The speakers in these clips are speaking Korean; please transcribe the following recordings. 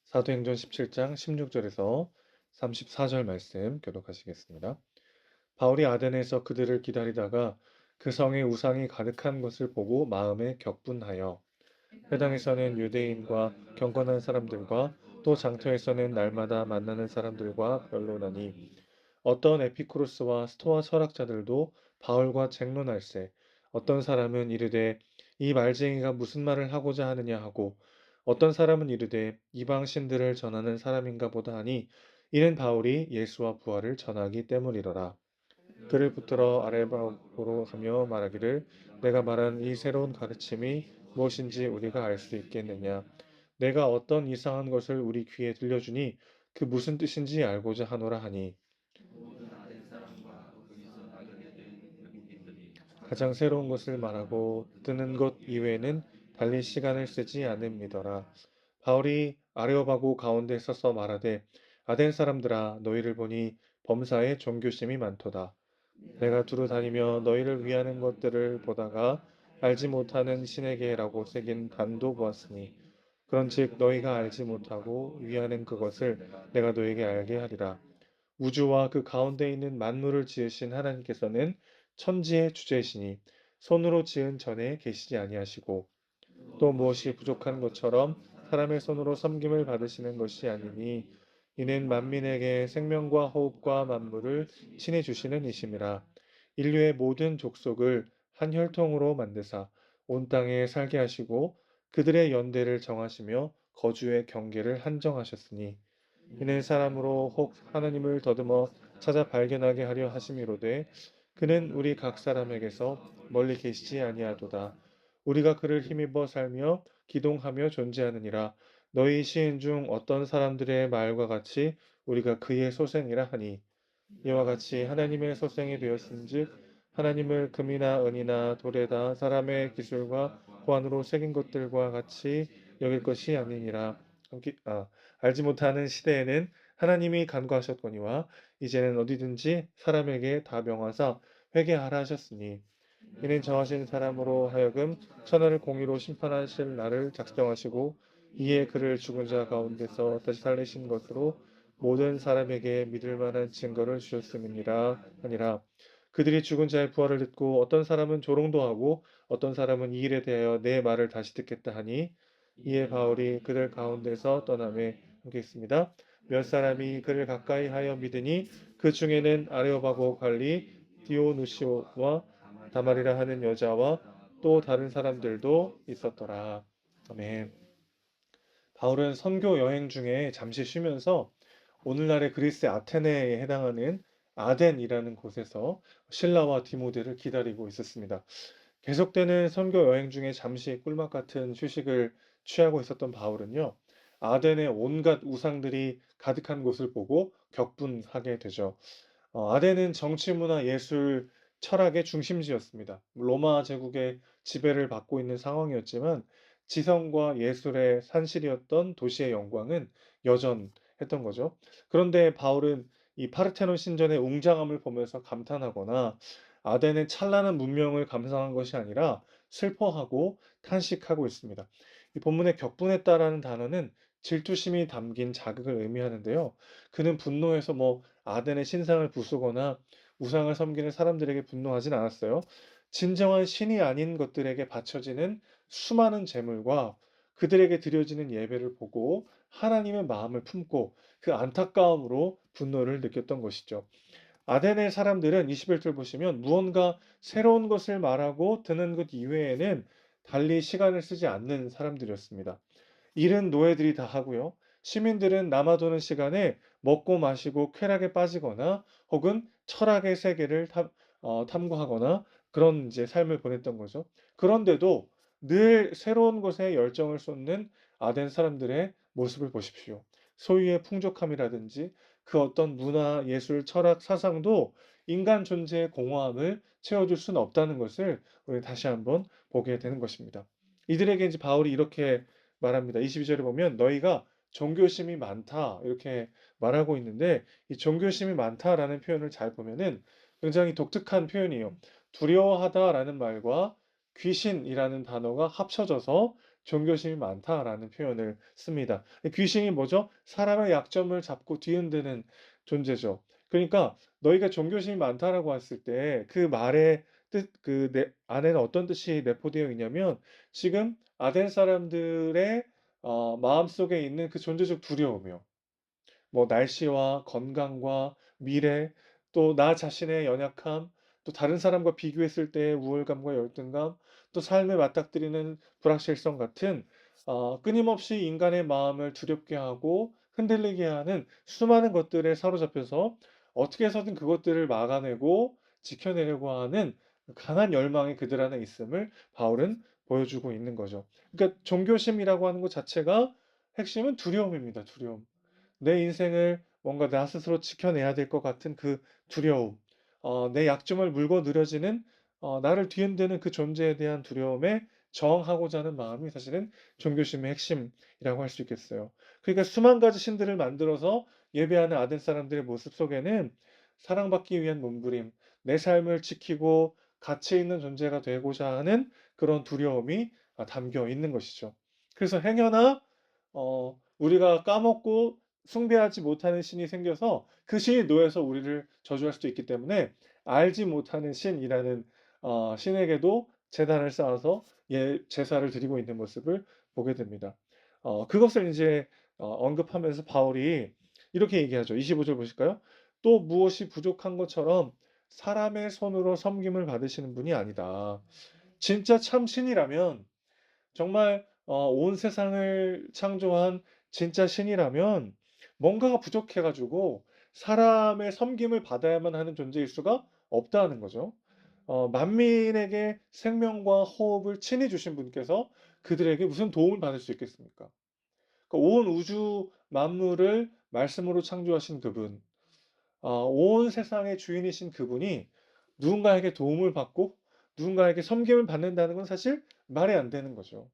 사도행전 17장 16절에서 34절 말씀 교독하시겠습니다. 바울이 아덴에서 그들을 기다리다가 그 성에 우상이 가득한 것을 보고 마음에 격분하여 회당에서는 유대인과 경건한 사람들과 또 장터에서는 날마다 만나는 사람들과 변론하니 어떤 에피쿠로스와 스토아 철학자들도 바울과 쟁론할세 어떤 사람은 이르되 이 말쟁이가 무슨 말을 하고자 하느냐 하고 어떤 사람은 이르되 이방 신들을 전하는 사람인가 보다 하니 이는 바울이 예수와 부활을 전하기 때문이로라. 그를 붙들어 아레바고로 가며 말하기를 내가 말한 이 새로운 가르침이 무엇인지 우리가 알 수 있겠느냐. 내가 어떤 이상한 것을 우리 귀에 들려주니 그 무슨 뜻인지 알고자 하노라 하니 가장 새로운 것을 말하고 뜨는 것 이외에는 달리 시간을 쓰지 않음이더라. 바울이 아레오바고 가운데 서서 말하되 아덴 사람들아 너희를 보니 범사에 종교심이 많도다. 내가 두루 다니며 너희를 위하는 것들을 보다가 알지 못하는 신에게라고 새긴 단도 보았으니 그런즉 너희가 알지 못하고 위하는 그것을 내가 너에게 알게 하리라. 우주와 그 가운데 있는 만물을 지으신 하나님께서는 천지의 주제시니 손으로 지은 전에 계시지 아니하시고 또 무엇이 부족한 것처럼 사람의 손으로 섬김을 받으시는 것이 아니니 이는 만민에게 생명과 호흡과 만물을 친히 주시는 이심이라. 인류의 모든 족속을 한 혈통으로 만드사 온 땅에 살게 하시고 그들의 연대를 정하시며 거주의 경계를 한정하셨으니 이는 사람으로 혹 하나님을 더듬어 찾아 발견하게 하려 하심이로되 그는 우리 각 사람에게서 멀리 계시지 아니하도다. 우리가 그를 힘입어 살며 기동하며 존재하느니라. 너희 시인 중 어떤 사람들의 말과 같이 우리가 그의 소생이라 하니 이와 같이 하나님의 소생이 되었은즉 하나님을 금이나 은이나 돌에다 사람의 기술과 고안으로 새긴 것들과 같이 여길 것이 아니니라. 알지 못하는 시대에는 하나님이 간구하셨거니와 이제는 어디든지 사람에게 다 명하사 회개하라 하셨으니 이는 정하신 사람으로 하여금 천하를 공의로 심판하실 날을 작정하시고 이에 그를 죽은 자 가운데서 다시 살리신 것으로 모든 사람에게 믿을 만한 증거를 주셨음이니라 하니라. 그들이 죽은 자의 부활을 듣고 어떤 사람은 조롱도 하고 어떤 사람은 이 일에 대하여 내 말을 다시 듣겠다 하니 이에 바울이 그들 가운데서 떠나매 함께 있습니다. 몇 사람이 그를 가까이 하여 믿으니 그 중에는 아레오바고 관리 디오누시오와 다말이라 하는 여자와 또 다른 사람들도 있었더라. 아멘. 바울은 선교 여행 중에 잠시 쉬면서 오늘날의 그리스 아테네에 해당하는 아덴이라는 곳에서 신라와 디모데를 기다리고 있었습니다. 계속되는 선교 여행 중에 잠시 꿀맛 같은 휴식을 취하고 있었던 바울은요, 아덴의 온갖 우상들이 가득한 곳을 보고 격분하게 되죠. 아덴은 정치, 문화, 예술, 철학의 중심지였습니다. 로마 제국의 지배를 받고 있는 상황이었지만 지성과 예술의 산실이었던 도시의 영광은 여전했던 거죠. 그런데 바울은 이 파르테논 신전의 웅장함을 보면서 감탄하거나 아덴의 찬란한 문명을 감상한 것이 아니라 슬퍼하고 탄식하고 있습니다. 이 본문의 격분했다라는 단어는 질투심이 담긴 자극을 의미하는데요. 그는 분노해서 아덴의 신상을 부수거나 우상을 섬기는 사람들에게 분노하진 않았어요. 진정한 신이 아닌 것들에게 바쳐지는 수많은 제물과 그들에게 드려지는 예배를 보고 하나님의 마음을 품고 그 안타까움으로 분노를 느꼈던 것이죠. 아덴의 사람들은 21절 보시면 무언가 새로운 것을 말하고 드는 것 이외에는 달리 시간을 쓰지 않는 사람들이었습니다. 일은 노예들이 다 하고요. 시민들은 남아도는 시간에 먹고 마시고 쾌락에 빠지거나 혹은 철학의 세계를 탐구하거나 그런 이제 삶을 보냈던 거죠. 그런데도 늘 새로운 것에 열정을 쏟는 아덴 사람들의 모습을 보십시오. 소유의 풍족함이라든지 그 어떤 문화, 예술, 철학, 사상도 인간 존재의 공허함을 채워줄 수는 없다는 것을 우리 다시 한번 보게 되는 것입니다. 이들에게 이제 바울이 이렇게 말합니다. 22절에 보면 너희가 종교심이 많다 이렇게 말하고 있는데 이 종교심이 많다라는 표현을 잘 보면은 굉장히 독특한 표현이에요. 두려워하다라는 말과 귀신이라는 단어가 합쳐져서 종교심이 많다라는 표현을 씁니다. 귀신이 뭐죠? 사람의 약점을 잡고 뒤흔드는 존재죠. 그러니까 너희가 종교심이 많다라고 했을 때 그 말의 뜻, 그 안에는 어떤 뜻이 내포되어 있냐면 지금 아덴 사람들의 마음속에 있는 그 존재적 두려움이요. 뭐 날씨와 건강과 미래, 또 나 자신의 연약함, 또 다른 사람과 비교했을 때의 우월감과 열등감, 또 삶에 맞닥뜨리는 불확실성 같은 끊임없이 인간의 마음을 두렵게 하고 흔들리게 하는 수많은 것들에 사로잡혀서 어떻게 해서든 그것들을 막아내고 지켜내려고 하는 강한 열망이 그들 안에 있음을 바울은 보여주고 있는 거죠. 그러니까 종교심이라고 하는 것 자체가 핵심은 두려움입니다. 두려움. 내 인생을 뭔가 나 스스로 지켜내야 될 것 같은 그 두려움, 내 약점을 물고 늘어지는 나를 뒤흔드는 그 존재에 대한 두려움에 저항하고자 하는 마음이 사실은 종교심의 핵심이라고 할 수 있겠어요. 그러니까 수만 가지 신들을 만들어서 예배하는 아덴 사람들의 모습 속에는 사랑받기 위한 몸부림, 내 삶을 지키고 가치 있는 존재가 되고자 하는 그런 두려움이 담겨 있는 것이죠. 그래서 행여나 우리가 까먹고 숭배하지 못하는 신이 생겨서 그 신이 놓여서 우리를 저주할 수도 있기 때문에 알지 못하는 신이라는 신에게도 제단을 쌓아서 제사를 드리고 있는 모습을 보게 됩니다. 그것을 이제 언급하면서 바울이 이렇게 얘기하죠. 25절 보실까요? 또 무엇이 부족한 것처럼 사람의 손으로 섬김을 받으시는 분이 아니다. 진짜 참 신이라면 정말 온 세상을 창조한 진짜 신이라면 뭔가가 부족해 가지고 사람의 섬김을 받아야만 하는 존재일 수가 없다는 거죠. 만민에게 생명과 호흡을 친히 주신 분께서 그들에게 무슨 도움을 받을 수 있겠습니까? 그러니까 온 우주 만물을 말씀으로 창조하신 그분, 온 세상의 주인이신 그분이 누군가에게 도움을 받고 누군가에게 섬김을 받는다는 건 사실 말이 안 되는 거죠.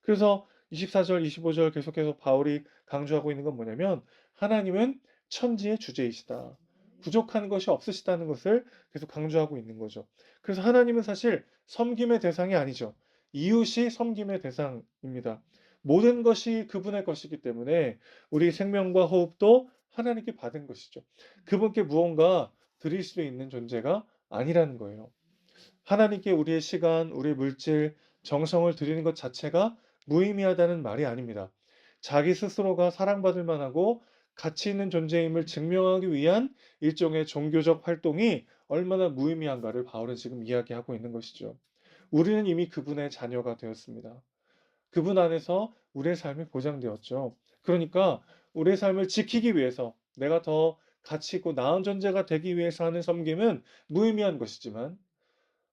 그래서 24절, 25절 계속해서 바울이 강조하고 있는 건 뭐냐면 하나님은 천지의 주제이시다. 부족한 것이 없으시다는 것을 계속 강조하고 있는 거죠. 그래서 하나님은 사실 섬김의 대상이 아니죠. 이웃이 섬김의 대상입니다. 모든 것이 그분의 것이기 때문에 우리 생명과 호흡도 하나님께 받은 것이죠. 그분께 무언가 드릴 수 있는 존재가 아니라는 거예요. 하나님께 우리의 시간, 우리의 물질, 정성을 드리는 것 자체가 무의미하다는 말이 아닙니다. 자기 스스로가 사랑받을 만하고 가치 있는 존재임을 증명하기 위한 일종의 종교적 활동이 얼마나 무의미한가를 바울은 지금 이야기하고 있는 것이죠. 우리는 이미 그분의 자녀가 되었습니다. 그분 안에서 우리의 삶이 보장되었죠. 그러니까 우리의 삶을 지키기 위해서 내가 더 가치 있고 나은 존재가 되기 위해서 하는 섬김은 무의미한 것이지만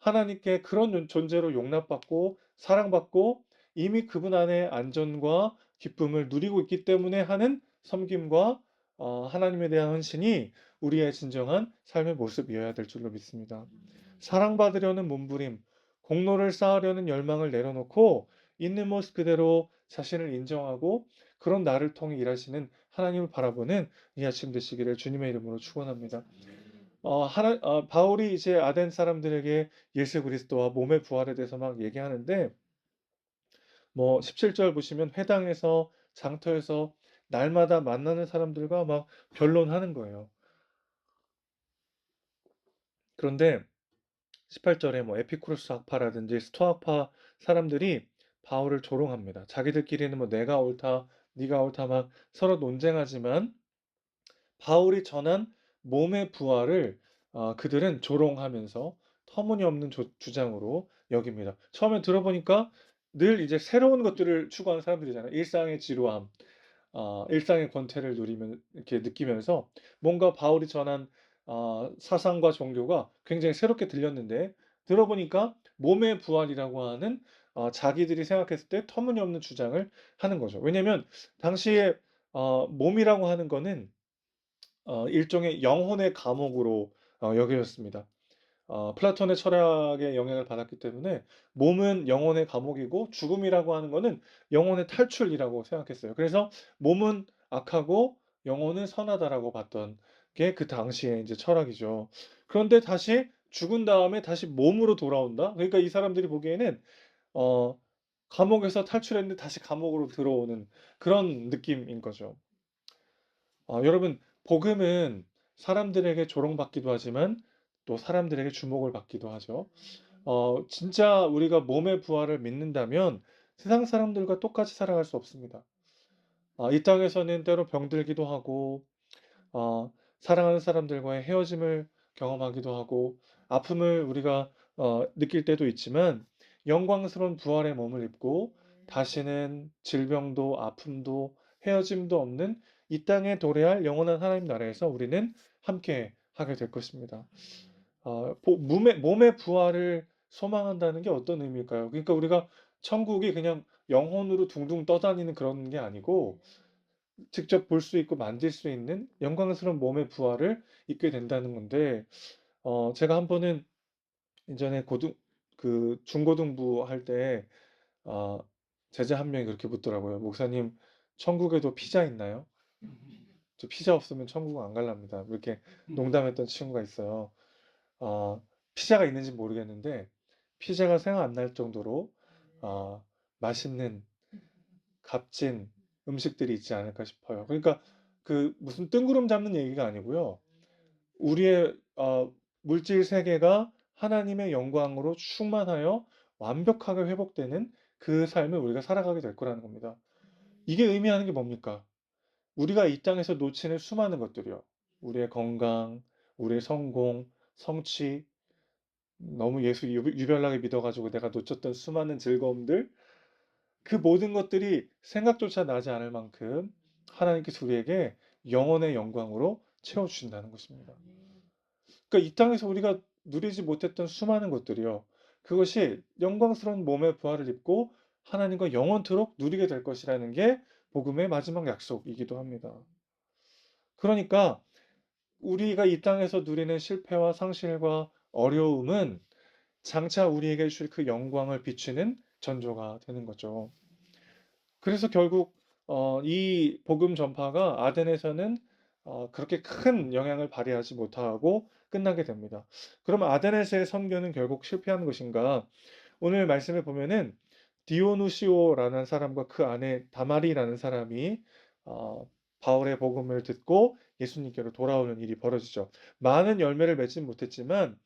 하나님께 그런 존재로 용납받고 사랑받고 이미 그분 안에 안전과 기쁨을 누리고 있기 때문에 하는 섬김과 하나님에 대한 헌신이 우리의 진정한 삶의 모습이어야 될 줄로 믿습니다. 사랑받으려는 몸부림, 공로를 쌓으려는 열망을 내려놓고 있는 모습 그대로 자신을 인정하고 그런 나를 통해 일하시는 하나님을 바라보는 이 아침 되시기를 주님의 이름으로 축원합니다. 바울이 이제 아덴 사람들에게 예수 그리스도와 몸의 부활에 대해서 막 얘기하는데, 뭐 17절 보시면 회당에서 장터에서 날마다 만나는 사람들과 막 변론하는 거예요. 그런데 18절에 뭐 에피쿠로스 학파라든지 스토아파 사람들이 바울을 조롱합니다. 자기들끼리는 뭐 내가 옳다, 네가 옳다 막 서로 논쟁하지만 바울이 전한 몸의 부활을 그들은 조롱하면서 터무니없는 주장으로 여깁니다. 처음에 들어보니까 늘 이제 새로운 것들을 추구하는 사람들이잖아요. 일상의 지루함, 일상의 권태를 누리면 이렇게 느끼면서 뭔가 바울이 전한 사상과 종교가 굉장히 새롭게 들렸는데 들어보니까 몸의 부활이라고 하는 자기들이 생각했을 때 터무니없는 주장을 하는 거죠. 왜냐하면 당시에 몸이라고 하는 거는 일종의 영혼의 감옥으로 여겨졌습니다. 플라톤의 철학의 영향을 받았기 때문에 몸은 영혼의 감옥이고 죽음이라고 하는 거는 영혼의 탈출이라고 생각했어요. 그래서 몸은 악하고 영혼은 선하다라고 봤던 게 그 당시의 이제 철학이죠. 그런데 다시 죽은 다음에 다시 몸으로 돌아온다? 그러니까 이 사람들이 보기에는 어 감옥에서 탈출했는데 다시 감옥으로 들어오는 그런 느낌인 거죠. 여러분, 복음은 사람들에게 조롱받기도 하지만 또 사람들에게 주목을 받기도 하죠. 진짜 우리가 몸의 부활을 믿는다면 세상 사람들과 똑같이 살아갈 수 없습니다. 이 땅에서는 때로 병들기도 하고 사랑하는 사람들과의 헤어짐을 경험하기도 하고 아픔을 우리가 느낄 때도 있지만 영광스러운 부활의 몸을 입고 다시는 질병도 아픔도 헤어짐도 없는 이 땅에 도래할 영원한 하나님 나라에서 우리는 함께 하게 될 것입니다. 몸의 부활을 소망한다는 게 어떤 의미일까요? 그러니까 우리가 천국이 그냥 영혼으로 둥둥 떠다니는 그런 게 아니고 직접 볼 수 있고 만질 수 있는 영광스러운 몸의 부활을 입게 된다는 건데 제가 한 번은 예전에 중고등부 할 때 어 제자 한 명이 그렇게 묻더라고요. "목사님, 천국에도 피자 있나요?" "저 피자 없으면 천국 안 갈랍니다." 이렇게 농담했던 친구가 있어요. 아 피자가 있는지 모르겠는데 피자가 생각 안 날 정도로 맛있는 값진 음식들이 있지 않을까 싶어요. 그러니까 그 무슨 뜬구름 잡는 얘기가 아니고요. 우리의 물질 세계가 하나님의 영광으로 충만하여 완벽하게 회복되는 그 삶을 우리가 살아가게 될 거라는 겁니다. 이게 의미하는 게 뭡니까? 우리가 이 땅에서 놓치는 수많은 것들이요. 우리의 건강, 우리의 성공, 성취, 너무 예수 유별나게 믿어 가지고 내가 놓쳤던 수많은 즐거움들, 그 모든 것들이 생각조차 나지 않을 만큼 하나님께서 우리에게 영원의 영광으로 채워 주신다는 것입니다. 그러니까 이 땅에서 우리가 누리지 못했던 수많은 것들이요. 그것이 영광스러운 몸의 부활을 입고 하나님과 영원토록 누리게 될 것이라는 게 복음의 마지막 약속이기도 합니다. 그러니까 우리가 이 땅에서 누리는 실패와 상실과 어려움은 장차 우리에게 줄 그 영광을 비추는 전조가 되는 거죠. 그래서 결국 이 복음 전파가 아덴에서는 그렇게 큰 영향을 발휘하지 못하고 끝나게 됩니다. 그러면 아덴에서의 선교는 결국 실패한 것인가? 오늘 말씀에 보면은 디오누시오라는 사람과 그 아내 다마리라는 사람이 어 바울의 복음을 듣고 예수님께로 돌아오는 일이 벌어지죠. 많은 열매를 맺진 못했지만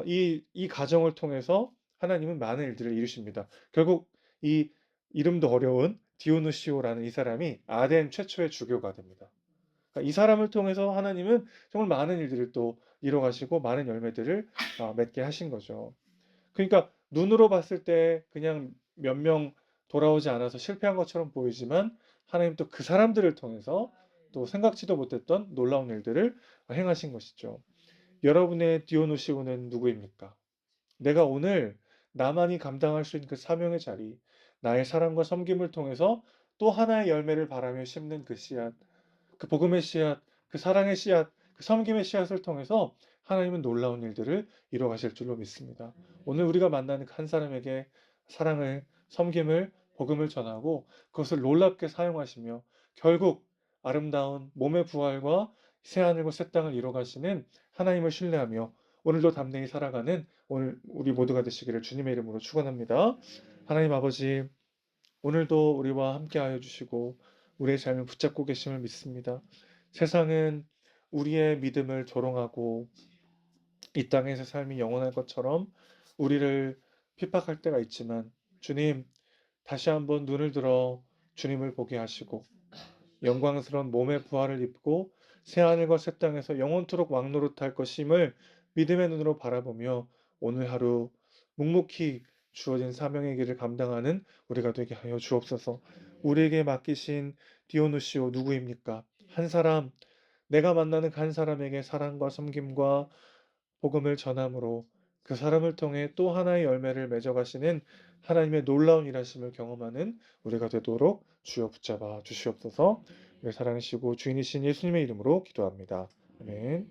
이 가정을 통해서 하나님은 많은 일들을 이루십니다. 결국 이 이름도 어려운 디오누시오라는 이 사람이 아덴 최초의 주교가 됩니다. 그러니까 이 사람을 통해서 하나님은 정말 많은 일들을 또 이뤄 가시고 많은 열매들을 맺게 하신 거죠. 그러니까 눈으로 봤을 때 그냥 몇 명 돌아오지 않아서 실패한 것처럼 보이지만 하나님 또 그 사람들을 통해서 또 생각지도 못했던 놀라운 일들을 행하신 것이죠. 여러분의 디오누시오는 누구입니까? 내가 오늘 나만이 감당할 수 있는 그 사명의 자리, 나의 사랑과 섬김을 통해서 또 하나의 열매를 바라며 심는 그 씨앗, 그 복음의 씨앗, 그 사랑의 씨앗, 그 섬김의 씨앗을 통해서 하나님은 놀라운 일들을 이루어 가실 줄로 믿습니다. 오늘 우리가 만나는 그 한 사람에게 사랑을, 섬김을, 복음을 전하고 그것을 놀랍게 사용하시며 결국 아름다운 몸의 부활과 새하늘과 새 땅을 이루어 가시는 하나님을 신뢰하며 오늘도 담대히 살아가는 오늘 우리 모두가 되시기를 주님의 이름으로 축원합니다. 하나님 아버지, 오늘도 우리와 함께하여 주시고 우리의 삶을 붙잡고 계심을 믿습니다. 세상은 우리의 믿음을 조롱하고 이 땅에서 삶이 영원할 것처럼 우리를 핍박할 때가 있지만 주님, 다시 한번 눈을 들어 주님을 보게 하시고 영광스러운 몸의 부활을 입고 새하늘과 새 땅에서 영원토록 왕노릇할 것임을 믿음의 눈으로 바라보며 오늘 하루 묵묵히 주어진 사명의 길을 감당하는 우리가 되게 하여 주옵소서. 우리에게 맡기신 디오누시오 누구입니까? 한 사람, 내가 만나는 그 한 사람에게 사랑과 섬김과 복음을 전함으로 그 사람을 통해 또 하나의 열매를 맺어가시는 하나님의 놀라운 일하심을 경험하는 우리가 되도록 주여 붙잡아 주시옵소서. 사랑하시고 주인이신 예수님의 이름으로 기도합니다. 아멘.